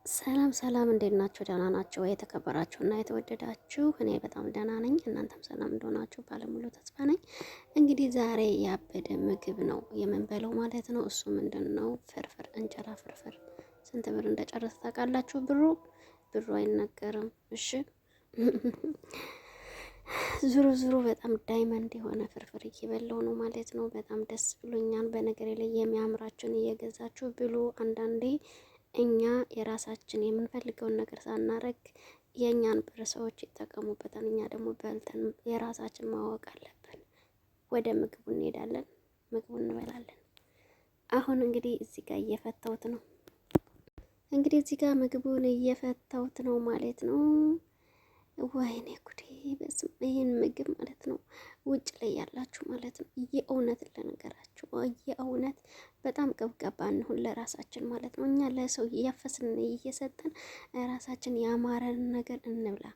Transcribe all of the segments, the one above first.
ሰላም ሰላም፣ እንዴት ናችሁ? ደህና ናችሁ ወይ? የተከበራችሁና የተወደዳችሁ እኔ በጣም ደህና ነኝ። እናንተም ሰላም እንደሆናችሁ ባለሙሉ ተስፋ ነኝ። እንግዲህ ዛሬ ያበደ ምግብ ነው የምንበለው ማለት ነው። እሱ ምንድን ነው? ፍርፍር፣ እንጀራ ፍርፍር። ስንት ብር እንደጨረሰ ታውቃላችሁ? ብሩ አይነገርም። እሺ ዙሩ ዙሩ በጣም ዳይመንድ የሆነ ፍርፍር እየበላው ነው ማለት ነው። በጣም ደስ ብሎኛል። በነገር ላይ የሚያምራችሁን እየገዛችሁ ብሉ። አንዳንዴ እኛ የራሳችን የምንፈልገውን ነገር ሳናረግ የእኛን ብር ሰዎች ይጠቀሙበታል። እኛ ደግሞ በልተን የራሳችን ማወቅ አለብን። ወደ ምግቡ እንሄዳለን፣ ምግቡ እንበላለን። አሁን እንግዲህ እዚህ ጋር እየፈታሁት ነው። ምግቡን እየፈታሁት ነው ማለት ነው። ወይኔ ጉዴ! በስመ ይሄን ምግብ ማለት ነው ውጭ ላይ ያላችሁ ማለት ነው የእውነት ለነገራችሁ የእውነት በጣም ቀብቀባ እንሁን ለራሳችን ማለት ነው። እኛ ለሰው እያፈስን እየሰጠን ራሳችን ያማረን ነገር እንብላ።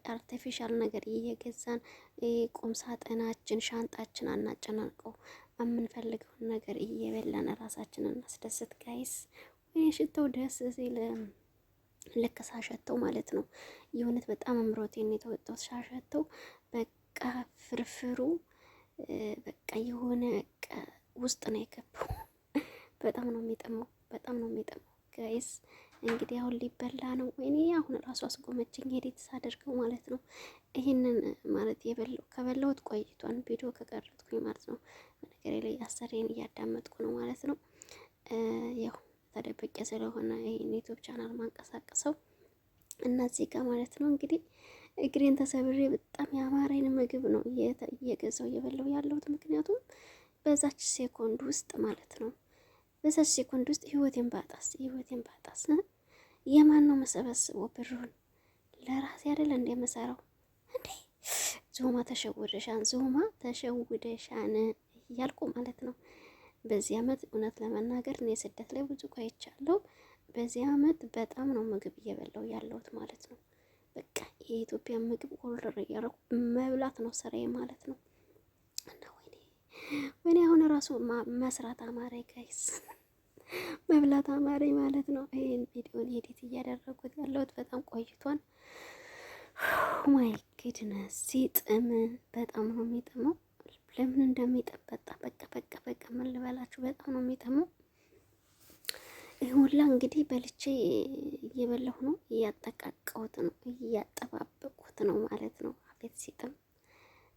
አርቲፊሻል ነገር እየገዛን ቁም ሳጥናችን ሻንጣችን አናጨናንቀው። የምንፈልገውን ነገር እየበላን ራሳችንን እናስደስት ጋይስ። ወይ ሽተው ደስ ሲል ልክ ሳሸተው ማለት ነው የእውነት በጣም አምሮቴን የተወጣው ሳሸተው በቃ ፍርፍሩ በቃ የሆነ ውስጥ ነው የገባው። በጣም ነው የሚጠማው፣ በጣም ነው የሚጠማው ጋይስ። እንግዲህ አሁን ሊበላ ነው። ወይኔ አሁን ራሱ አስጎመችኝ ሄዴት ሳደርገው ማለት ነው። ይህንን ማለት ከበላሁት ቆይቷን ቪዲዮ ከቀረጥኩኝ ማለት ነው። በነገሬ ላይ አሰሬን እያዳመጥኩ ነው ማለት ነው። ያው ተደብቄ ስለሆነ ይሄን ዩቲዩብ ቻናል ማንቀሳቀሰው እና እዚህ ጋር ማለት ነው እንግዲህ እግሬን ተሰብሬ በጣም ያማረኝ ምግብ ነው እየገዛው እየበላው ያለሁት። ምክንያቱም በዛች ሴኮንድ ውስጥ ማለት ነው በዛች ሴኮንድ ውስጥ ህይወቴን ባጣስ የማን ነው መሰበስበው ብሩን? ለራሴ አይደል እንደ መሰራው እንዴ? ዞማ ተሸውደሻን እያልኩ ማለት ነው። በዚህ አመት እውነት ለመናገር እኔ ስደት ላይ ብዙ ቆይቻለሁ። በዚህ አመት በጣም ነው ምግብ እየበላው ያለሁት ማለት ነው። በቃ የኢትዮጵያ ምግብ ኦርደር እያደረኩ መብላት ነው ስራዬ ማለት ነው። እና ወይኔ አሁን ራሱ መስራት አማረኝ ጋይስ፣ መብላት አማረኝ ማለት ነው። ይሄን ቪዲዮን ኤዲት እያደረጉት ያለሁት በጣም ቆይቷል። ማይ ጉድነስ ሲጥም በጣም ነው የሚጥመው። ለምን እንደሚጥም በቃ ምን ልበላችሁ፣ በጣም ነው የሚጥመው። ይሄ ሁላ እንግዲህ በልቼ እየበላሁ ነው፣ እያጠቃቀሁት ነው፣ እያጠባበቁት ነው ማለት ነው። አቤት ሲጥም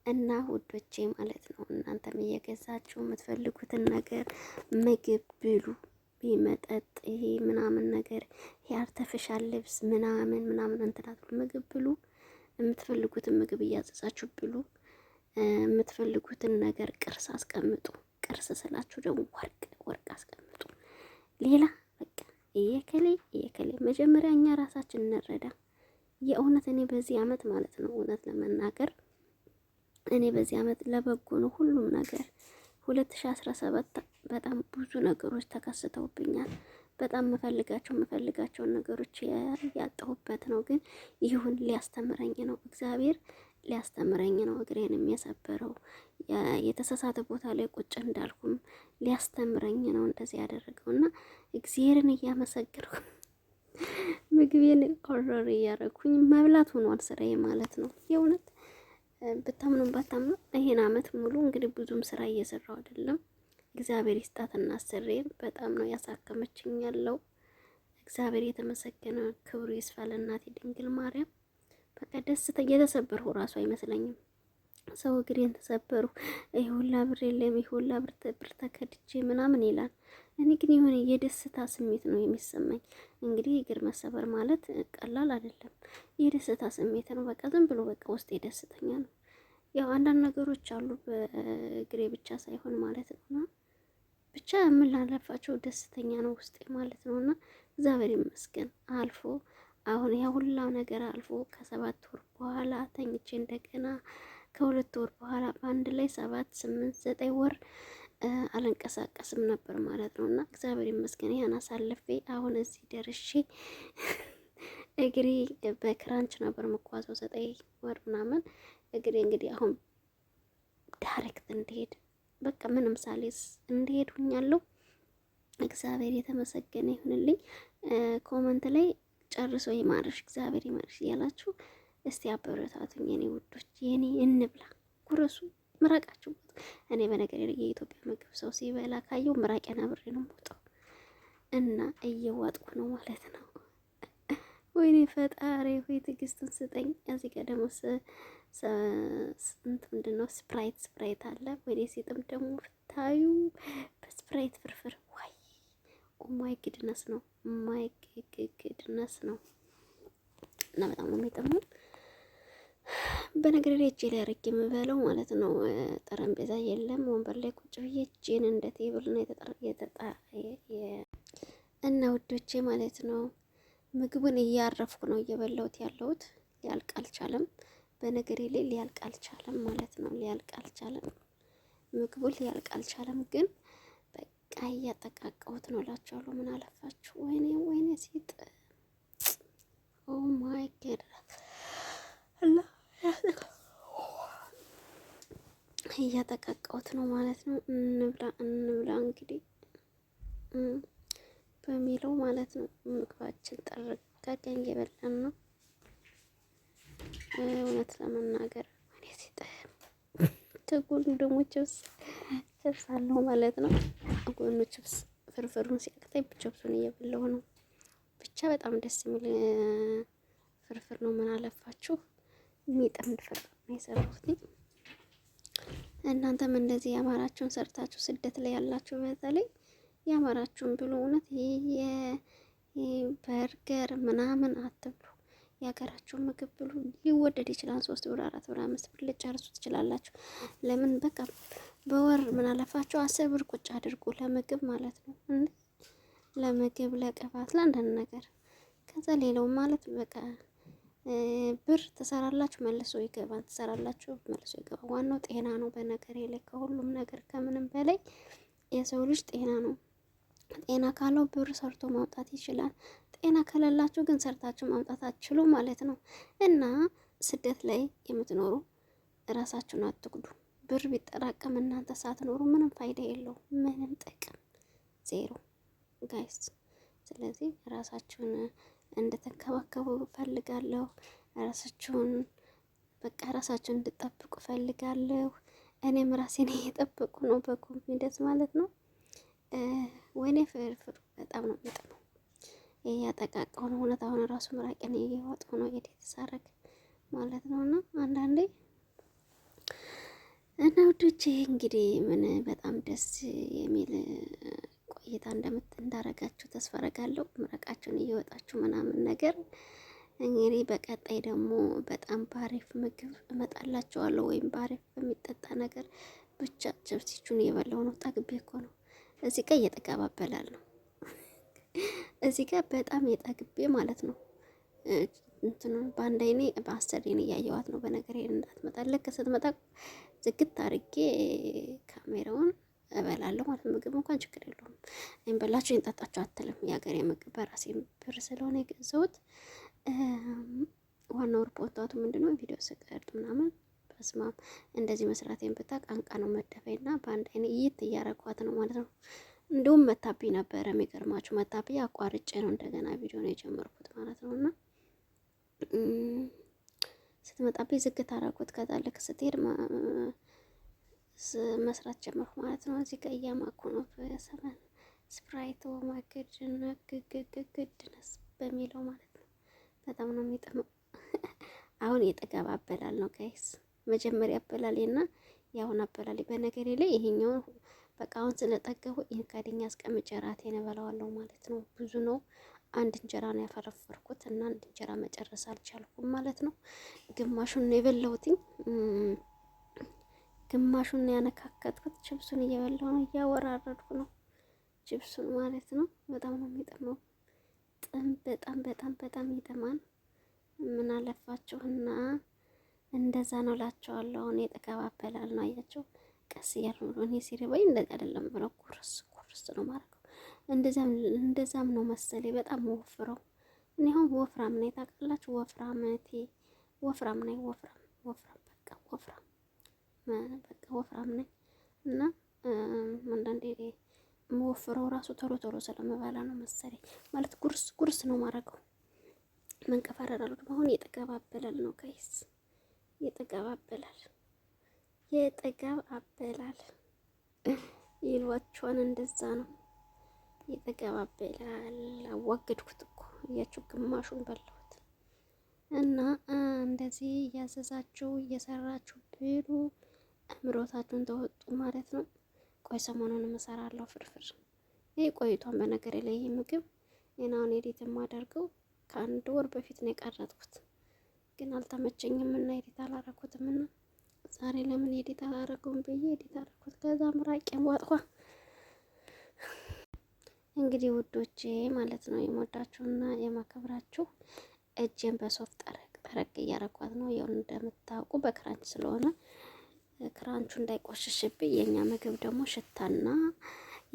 እና ውዶቼ ማለት ነው። እናንተም እየገዛችሁ የምትፈልጉትን ነገር ምግብ ብሉ፣ መጠጥ ይሄ ምናምን ነገር ይሄ አርተፊሻል ልብስ ምናምን እንትናት ምግብ ብሉ። የምትፈልጉትን ምግብ እያዘዛችሁ ብሉ። የምትፈልጉትን ነገር ቅርስ አስቀምጡ። ቅርስ ስላችሁ ደግሞ ወርቅ አስቀምጡ። ሌላ በቃ እየከሌ መጀመሪያ እኛ ራሳችን እንረዳ። የእውነት እኔ በዚህ አመት ማለት ነው እውነት ለመናገር እኔ በዚህ አመት ለበጎ ነው ሁሉም ነገር። 2017 በጣም ብዙ ነገሮች ተከስተውብኛል። በጣም የምፈልጋቸውን ነገሮች ያጣሁበት ነው። ግን ይሁን ሊያስተምረኝ ነው እግዚአብሔር ሊያስተምረኝ ነው። እግሬን የሚያሰበረው የተሳሳተ ቦታ ላይ ቁጭ እንዳልኩም ሊያስተምረኝ ነው እንደዚህ ያደረገውና እግዚአብሔርን እያመሰገንኩ ምግቤን ኦርደር እያደረኩኝ መብላት ሆኗል ስራዬ ማለት ነው። የእውነት ብታምኑም ባታምኑ ይሄን አመት ሙሉ እንግዲህ ብዙም ስራ እየሰራው አይደለም። እግዚአብሔር ይስጣትና አሰሬን በጣም ነው ያሳከመችኝ ያለው። እግዚአብሔር የተመሰገነ ክብሩ ይስፋ ለእናቴ ድንግል ማርያም። በቃ ደስተኛ የተሰበርሁ ራሱ አይመስለኝም። ሰው እግሬን ተሰበሩ ይሁላ ብር የለም ይሁላ ብር ተከድቼ ምናምን ይላል። እኔ ግን የሆነ የደስታ ስሜት ነው የሚሰማኝ። እንግዲህ እግር መሰበር ማለት ቀላል አይደለም። የደስታ ስሜት ነው። በቃ ዝም ብሎ በቃ ውስጤ ደስተኛ ነው። ያው አንዳንድ ነገሮች አሉ በእግሬ ብቻ ሳይሆን ማለት ነውና ብቻ የምላላፋቸው ደስተኛ ነው ውስጤ ማለት ነውና እግዚአብሔር ይመስገን አልፎ አሁን ያ ሁላ ነገር አልፎ ከ7 ወር በኋላ ተኝቼ እንደገና ከ2 ወር በኋላ በአንድ ላይ 7 8 9 ወር አልንቀሳቀስም ነበር ማለት ነውና እግዚአብሔር ይመስገን ያን አሳልፌ አሁን እዚህ ደርሼ እግሬ በክራንች ነበር መጓዘው 9 ወር ምናምን እግሬ እንግዲህ አሁን ዳይሬክት እንድሄድ በቃ ምንም ሳልይዝ እንድሄድ ሆኛለሁ። እግዚአብሔር የተመሰገነ ይሁንልኝ። ኮመንት ላይ ጨርሶ ይማርሽ እግዚአብሔር ይማርሽ እያላችሁ እስቲ አበረታቱኝ የኔ ውዶች፣ የኔ እንብላ ጉረሱ ምራቃችሁ። እኔ በነገር የኢትዮጵያ ምግብ ሰው ሲበላ ካየው ምራቄን አብሬ ነው የምወጣው እና እየዋጥኩ ነው ማለት ነው። ወይኔ ፈጣሪ ሆይ ትዕግስቱን ስጠኝ። እዚህ ጋር ደግሞ ስንት ምንድነው ስፕራይት አለ። ወይኔ ሲጥም ደግሞ ፍታዩ በስፕራይት ፍርፍር ዋይ ማይ ግድነስ ነው ማይ ግድነስ ነው እና በጣም ነው የሚጥመው። በነገር ላይ እጄ ላይ አድርጌ የምበለው ማለት ነው። ጠረጴዛ የለም ወንበር ላይ ቁጭ ብዬ እጄን እንደ ቴብል ነው እና ውዶቼ ማለት ነው። ምግቡን እያረፍኩ ነው እየበላሁት ያለሁት። ሊያልቅ አልቻለም። በነገሬ ላይ ሊያልቅ አልቻለም ማለት ነው። ሊያልቅ አልቻለም ምግቡ ሊያልቅ አልቻለም። ግን በቃ እያጠቃቀሁት ነው እላችኋለሁ። ምን አለፋችሁ። ወይኔ ወይኔ ሲጥ ኦ ማይ ጋድ እያጠቃቀሁት ነው ማለት ነው። እንብላ እንግዲህ በሚለው ማለት ነው። ምግባችን ጠርቀን እየበላን ነው። እውነት ለመናገር ወይኔ ሲጠር ከጎኑ ደግሞ ችብስ አለው ማለት ነው። ጎኑ ችብስ ፍርፍሩን ሲያቅተኝ ችብሱን እየበላሁ ነው። ብቻ በጣም ደስ የሚል ፍርፍር ነው። ምን አለፋችሁ የሚጠምድ ፍርፍር ነው የሰራሁት። እናንተም እንደዚህ የአማራችሁን ሰርታችሁ ስደት ላይ ያላችሁ በተለይ የአማራችሁን ብሎ እውነት በርገር ምናምን አትብሉ። የሀገራችሁን ምግብ ብሉ። ሊወደድ ይችላል። 3 ብር 4 ብር 5 ብር ልጨርሱ ትችላላችሁ። ለምን በቃ በወር ምን አለፋችሁ 10 ብር ቁጭ አድርጉ ለምግብ ማለት ነው። ለምግብ ለቅባት ለአንዳንድ ነገር ከዛ ሌላው ማለት በቃ ብር ትሰራላችሁ መልሶ ይገባል። ትሰራላችሁ መልሶ ይገባል። ዋናው ጤና ነው። በነገር ላይ ከሁሉም ነገር ከምንም በላይ የሰው ልጅ ጤና ነው። ጤና ካለው ብር ሰርቶ ማውጣት ይችላል። ጤና ከሌላችሁ ግን ሰርታችሁ ማውጣት አትችሉ ማለት ነው። እና ስደት ላይ የምትኖሩ እራሳችሁን አትጉዱ። ብር ቢጠራቀም እናንተ ሳትኖሩ ምንም ፋይዳ የለው፣ ምንም ጥቅም ዜሮ ጋይስ። ስለዚህ ራሳችሁን እንድትንከባከቡ ፈልጋለሁ። ራሳችሁን በቃ ራሳችሁን እንድጠብቁ ፈልጋለሁ። እኔም ራሴን እየጠበቁ ነው በኮንፊደንስ ማለት ነው። ወይኔ ፍርፍሩ በጣም ነው የሚጥመው። ይሄ ያጠቃቀው ነው እውነት። አሁን ራሱ ምራቄን እየዋጥኩ ነው የተሳረገ ማለት ነው። እና አንዳንዴ እና ውዶቼ እንግዲህ ምን በጣም ደስ የሚል ቆይታ እንዳረጋችሁ ተስፋ አረጋለሁ። ምራቃችሁን እየወጣችሁ ምናምን ነገር እንግዲህ በቀጣይ ደግሞ በጣም ባሪፍ ምግብ እመጣላችኋለሁ፣ ወይም ባሪፍ በሚጠጣ ነገር ብቻ። ችብሲቹን እየበላሁ ነው። ጠግቤ እኮ ነው። እዚህ ጋር እየተቀባበላል ነው። እዚህ ጋር በጣም የጠግቤ ማለት ነው። እንትኑ በአንድ አይኔ በ10 አይኔ እያየዋት ነው። በነገር እንዳትመጣ ልክ ስትመጣ ዝግት አድርጌ ካሜራውን እበላለሁ ማለት ነው። ምግብ እንኳን ችግር የለውም። እኔም በላችሁ እንጠጣችሁ አትልም። የሀገሬ ምግብ በራሴ ብር ስለሆነ የገዛሁት። ዋናው ሪፖርታቱ ምንድነው ቪዲዮ ስቀርጥ ምናምን በስማም እንደዚህ መስራቴን ብታውቅ አንቃ ነው መደፈኝና በአንድ አይኔ እይት እያረኳት ነው ማለት ነው። እንዲሁም መታብኝ ነበረ። የሚገርማችሁ መታብኝ አቋርጬ ነው እንደገና ቪዲዮ ነው የጀመርኩት ማለት ነው። እና ስትመጣብኝ ዝግት አደረኩት። ከዛ ልክ ስትሄድ መስራት ጀመርኩ ማለት ነው። እዚህ ጋር እያማኩ ነው በሰመን ስፕራይት ግድነስ በሚለው ማለት ነው። በጣም ነው የሚጥመው። አሁን የጥጋብ አበላል ነው ጋይስ። መጀመሪያ አበላሌና ያሁን አበላሌ በነገሬ ላይ ይሄኛው በቃ አሁን ስለጠገቡ ይሄን ካደኛ አስቀምጬ ራቴን እበላዋለሁ ማለት ነው። ብዙ ነው። አንድ እንጀራ ነው ያፈረፈርኩት እና አንድ እንጀራ መጨረስ አልቻልኩም ማለት ነው። ግማሹን ነው የበላሁትኝ፣ ግማሹን ነው ያነካከትኩት። ችብሱን እየበላሁ ነው፣ እያወራረድኩ ነው ችብሱን ማለት ነው። በጣም ነው የሚጠማው። በጣም በጣም በጣም ይጠማል። ምን አለፋችሁና እንደዛ ነው እላቸዋለሁ። አሁን የተቀባበላል ነው አያቸው። ቀስ እያልኩ ነው እኔ ሲርበኝ እንደዚህ አይደለም ብለው ቁርስ ነው ማረገው። እንደዛም ነው መሰለኝ በጣም ወፍረው። እኔ አሁን ወፍራም ነኝ ታውቃላችሁ። ወፍራም ነኝ። በቃ ወፍራም ነኝ። እና አንዳንዴ መወፍረው ራሱ ቶሎ ቶሎ ስለምበላ ነው መሰለኝ። ማለት ጉርስ ጉርስ ነው ማረገው። መንቀፋረር አልወድም። አሁን የጥጋብ አበላል ነው ጋይስ፣ የጥጋብ አበላል፣ የጥጋብ አበላል ይሏቸዋል። እንደዛ ነው የጥጋብ አበላል። አዋገድኩት እኮ እያችሁ ግማሹን በላሁት። እና እንደዚህ እያዘዛችሁ እየሰራችሁ ብሉ፣ አምሮታችሁን ተወጡ ማለት ነው። ቆይ ሰሞኑን እሰራለሁ ፍርፍር። ይሄ ቆይቷን በነገር ላይ ይሄ ምግብ የናውን ኤዲት የማደርገው ከአንድ ወር በፊት ነው የቀረጥኩት፣ ግን አልተመቸኝም እና ኤዲት አላረኩትም። እና ዛሬ ለምን ኤዲት አላረገውም ብዬ ኤዲት አረኩት። ከዛ ምራቄን ዋጥኳ። እንግዲህ ውዶቼ ማለት ነው የምወዳችሁና የማከብራችሁ፣ እጄን በሶፍት ጠረቅ እያረኳት ነው። ያው እንደምታውቁ በክራንች ስለሆነ ክራንቹ እንዳይቆሽሽብኝ። የኛ ምግብ ደግሞ ሽታና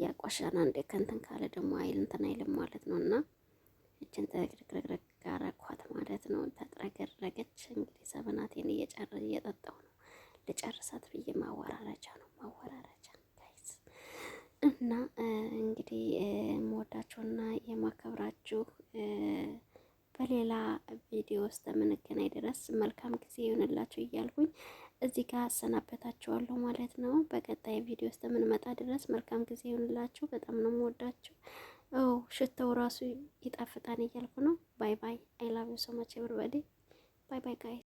ያቆሻና እንደ ከንትን ካለ ደግሞ አይል እንትን አይልም ማለት ነው። እና እችን ተግረግረግ አረኳት ማለት ነው። ተጥረገረገች። እንግዲህ ሰበናቴን እየጠጣሁ ነው። ልጨርሳት ብዬ ማወራረጃ ነው ማወራረጃ ጋይስ። እና እንግዲህ የምወዳችሁና የማከብራችሁ በሌላ ቪዲዮ ውስጥ የምንገናኝ ድረስ መልካም ጊዜ ይሆንላችሁ እያልኩኝ እዚህ ጋር አሰናበታችኋለሁ ማለት ነው። በቀጣይ ቪዲዮ ውስጥ የምንመጣ ድረስ መልካም ጊዜ ይሆንላችሁ። በጣም ነው የምወዳችሁ። ሽታው ራሱ ይጣፍጣን እያልኩ ነው። ባይ ባይ። አይ ላቭ ዩ ሶ ማች ኤቨሪባዲ። ባይ ባይ ጋይ